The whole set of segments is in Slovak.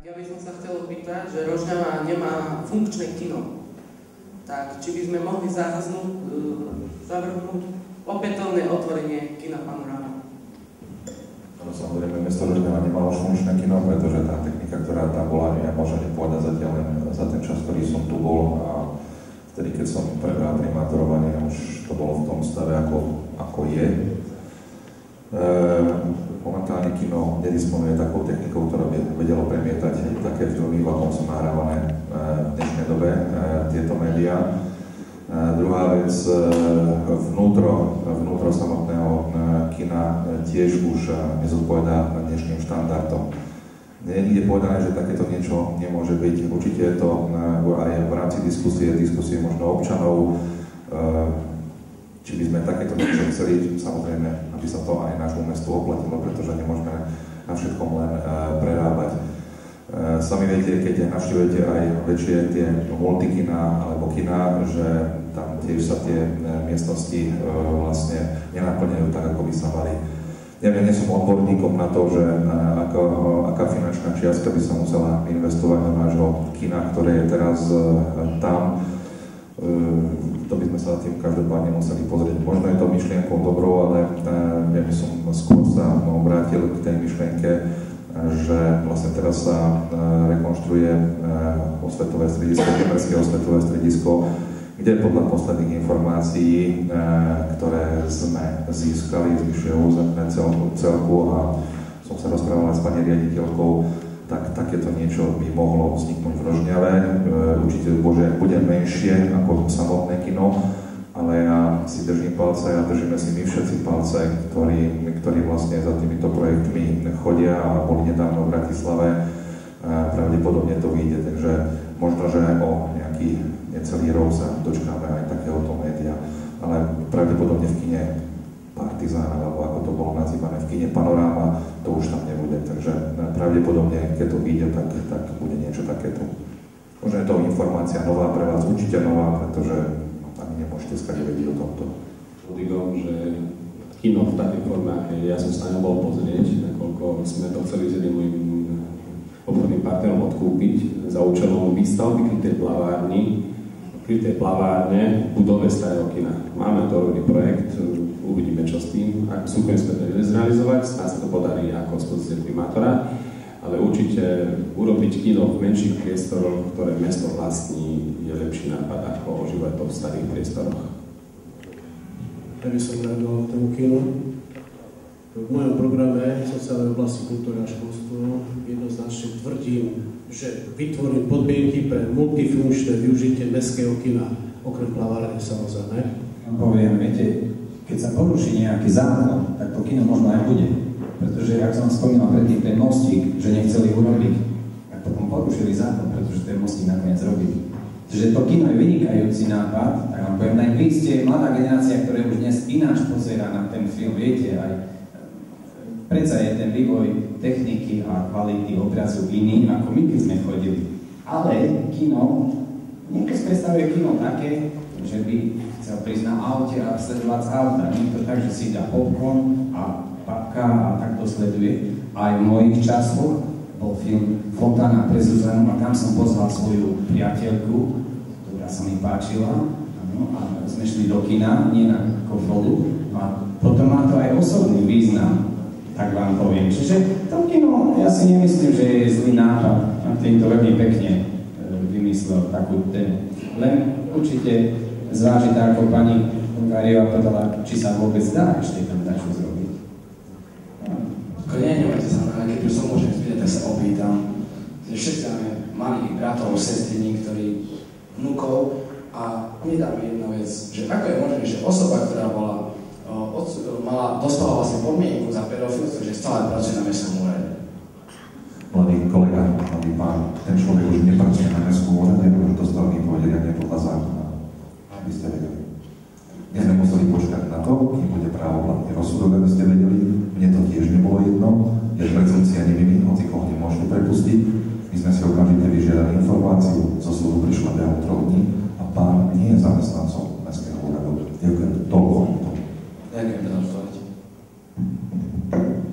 Ja by som sa chcel opýtať, že Rožňava nemá funkčné kino. Tak či by sme mohli zavrhnúť opätovné otvorenie kina Panoráma? No, samozrejme, mesto Rožňava nemá už funkčné kino, pretože tá technika, ktorá tam bola, ja môžem povedať zatiaľ len za ten čas, ktorý som tu bol, a vtedy, keď som prebral primátorovanie, už to bolo v tom stave, ako je. Momentálne kino nedisponuje takou technikou, ktorá by vedelo premietať také filmy, v akom sú nahrávané v dnešnej dobe tieto médiá. Druhá vec, vnútro samotného kina tiež už nezodpovedá dnešným štandardom. Nie je nikde povedané, že takéto niečo nemôže byť. Určite je to aj v rámci diskusie možno občanov, či by sme takéto niečo chceli, samozrejme, aby sa to aj nášmu mestu oplatilo, pretože nemôžeme na všetkom len prerábať. Sami viete, keď navštívujete aj väčšie tie multikina alebo kina, že tam tiež sa tie miestnosti vlastne nenaplňajú tak, ako by sa mali. Ja nie som odborníkom na to, že aká finančná čiastka by sa musela investovať do nášho kina, ktoré je teraz tam. To by sme sa tým každopádne museli pozrieť. Možno je to myšlienkou dobrou, ale ja by som skôr sa obrátil k tej myšlienke, že vlastne teraz sa rekonštruuje osvetové stredisko, Temerské osvetové stredisko, kde podľa posledných informácií, ktoré sme získali, zvyšuje územné celku, a som sa rozprával aj s pani riaditeľkou, tak takéto niečo by mohlo vzniknúť v Rožňave. Určite bude menšie ako samotné kino, ale ja si držím palce a držíme si my všetci palce, ktorí vlastne za týmito projektmi chodia a boli nedávno v Bratislave. Pravdepodobne to vyjde, takže možno, že o nejaký necelý rok sa dočkáme aj takéhoto média, ale pravdepodobne v kine Partizán, alebo ako to bolo nazývané, v kine Panoráma, to už tam nebude, takže pravdepodobne, keď to vyjde, tak bude niečo takéto. Možno je to informácia nová pre vás, určite nová, pretože ani nemôžete skade vedieť o tomto. Digom, že kino v takej forme, aké ja som sa nebol pozrieť, nakoľko sme to chceli s jedným mojim obchodným partnerom odkúpiť za účelom výstavby krytej plavárne v budove starého kina. Máme to robný projekt, uvidíme čo s tým, ak súkromne sme to zrealizovať, snáď sa to podarí ako z pozície primátora, ale určite urobiť kino v menších priestoroch, ktoré mesto vlastní, je lepší nápad ako ožívať to v starých priestoroch. Ja by som reagoval k tomu kinu. V mojom programe sociálnej oblasti kultúry a školstvo jednoznačne tvrdím, že vytvorím podmienky pre multifunkčné využitie mestského kina, okrem plavárne samozrejme. Poviem, viete, keď sa poruší nejaký zákon, tak to kino možno aj bude. Pretože, ak som spomínal predtým ten mostík, že nechceli urobiť, tak potom porušili zákon, pretože ten mostík nakoniec robili. Takže to kino je vynikajúci nápad, tak vám poviem, aj vy ste mladá generácia, ktorá už dnes ináč pozerá na ten film, viete, aj predsa je ten vývoj techniky a kvality obrazu iný, ako my, keď sme chodili. Ale kino, niekto si predstavuje kino také, že by chcel prísť na aute a sledovať z auta. Niekto tak, že si dá popcorn a papka a takto sleduje. Aj v mojich časoch bol film Fontána pre Zuzanu a tam som pozval svoju priateľku, ktorá sa mi páčila. A sme šli do kina, nie na kofolu. A potom má to aj osobný význam, tak vám poviem. Čiže to kino, ja si nemyslím, že je zlý nápad. A tým to veľmi pekne vymyslel takú tému. Len určite zvážiť, ako pani Gáriová povedala, či sa vôbec dá ešte tam dačo zrobiť. Nemajte sa, ale keď už som môžem spýtať, tak sa opýtam. Všetci máme malých bratov, sestry, niektorí vnúkov, a nedá mi jedna vec, že ako je možné, že osoba, ktorá dostala vlastne podmienku za pedofilstvo, že stále pracuje na mestskom úrade. Mladý kolega, mladý pán, ten človek už nepracuje na mestskom úrade, už dostal vypovedenie podľa zákona. Aby ste vedeli. My sme museli počkať na to, kým bude právoplatný rozsudok, aby ste vedeli. Mne to tiež nebolo jedno, je prezumcia neviny, hoci koho nemôžete prepustiť. My sme si okamžite vyžiadali informáciu, zo súdu prišla behom 3 dní a pán nie je zamestnancom mestského úradu. Ďakujem, toľko. Ďakujem za odpoveď.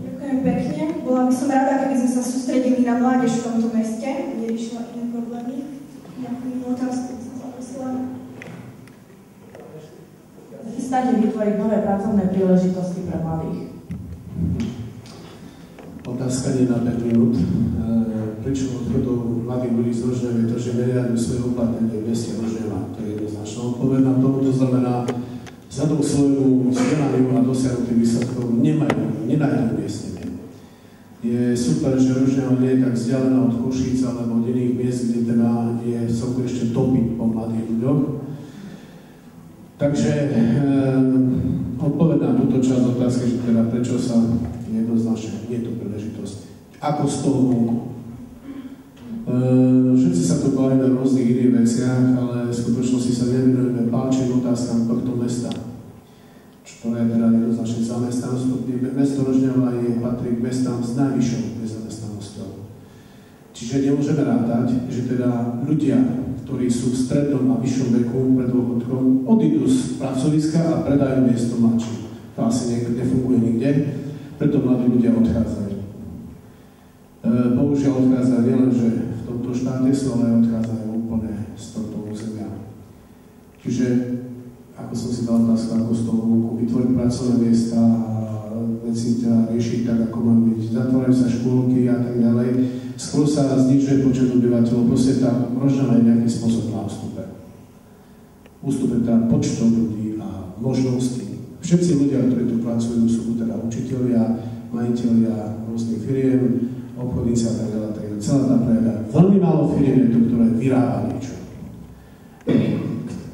Ďakujem pekne. Bola by som rada, keby sme sa sústredili na mládež v tomto meste, neriešila iné problémy. Nejakú inú otázku by som zaprosila. Chystáte vytvoriť nové pracovné príležitosti pre mladých? Otázka nie na 5 minút. Prečo odchodov mladých ľudí z Rožňova je to, že neriadujú svoje uplatnenie v meste Rožňova. To je jednoznačná odpoveď na to. To znamená, vzhľadom k svojmu vzdelaniu a dosiahnutým výsledkom nenájdu miestnenie. Je super, že Rožňava nie je tak vzdialená od Košíc alebo od iných miest, kde teda je celkom ešte dopyt po mladých ľuďoch. Takže odpoveď na túto časť otázky, že teda prečo sa jednoznačne nie je to príležitosť. Ako z toho vonku? Všetci sa tu bavíme o rôznych iných veciach, ale v skutočnosti sa nevenujeme páčeným otázkam tohto mesta. Čo je teda jednoznačne zamestnanosť. Mesto Rožňava patrí k mestám s najvyššou nezamestnanosťou. Čiže nemôžeme rátať, že teda ľudia, ktorí sú v strednom a vyššom veku pred dôchodkom, odídu z pracoviska a predajú miesto mladším. To asi nefunguje nikde, preto mladí ľudia odchádzajú. Bohužiaľ odchádzajú nielenže v tomto štáte sú, ale odchádzajú úplne z tohto územia. Čiže, ako som si dal otázku, ako z toho vonku vytvoriť pracovné miesta a veci riešiť tak, ako majú byť. Zatvárajú sa škôlky a tak ďalej. Skôr sa znižuje počet obyvateľov, proste tá Rožňava je nejaký spôsob na ústupe. Ústupe teda počtom ľudí a možností. Všetci ľudia, ktorí tu pracujú, sú teda učitelia, majitelia rôznych firiem, obchodníci a tak ďalej. Celá tá prejada. Veľmi málo firiem je tu, ktoré vyrába niečo.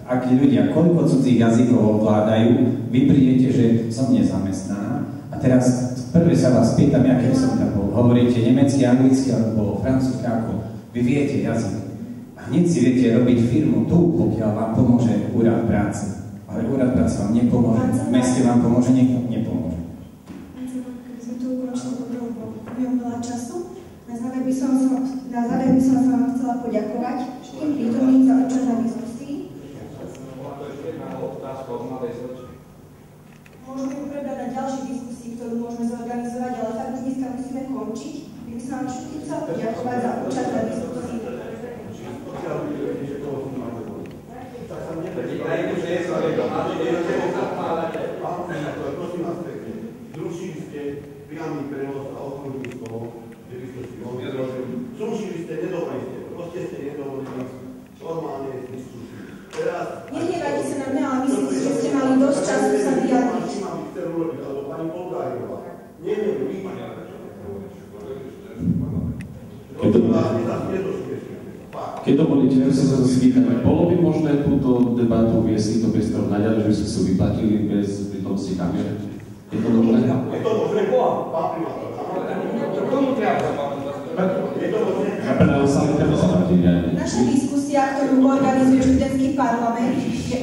Akí ľudia, koľko cudzích jazykov ovládajú, vy prídete, že som nezamestnaná a teraz prvé sa vás pýtam, aký som tam bol. Hovoríte nemecky, anglicky alebo francúzsky, ako vy viete jazyk. A hneď si viete robiť firmu tu, pokiaľ vám pomôže úrad práce. Ale úrad práce vám nepomôže. V meste vám pomôže, niekto nepomôže. Keby sme to ukončili, lebo budem veľa času. Na záver by som sa vám chcela poďakovať všetkým prítomným za účasť na diskusii. Môžeme ju prebrať na ďalšej diskusii, ktorú môžeme zorganizovať, ale tak už dneska musíme končiť. My by som vám všetkým chcela poďakovať za účasť na diskusii. Zrušili ste priamy prenos a obchodný z toho, že by ste si mohli zrušili ste, nedovolili ste, proste ste nedovolili normálne diskusiu. Nehnevajte sa na mňa, ale myslím si, že ste mali dosť času sa vyjadriť. Alebo pani Polgáriová. Neviem, vy. Keď dovolíte, ja sa zase spýtame, bolo by možné túto debatu viesť do priestor naďalej, že by sme si vyplatili bez prítomnosti kamer? Je to možné? Je to možné, pán primátor. Naša diskusia, ktorú organizuje študentský parlament, je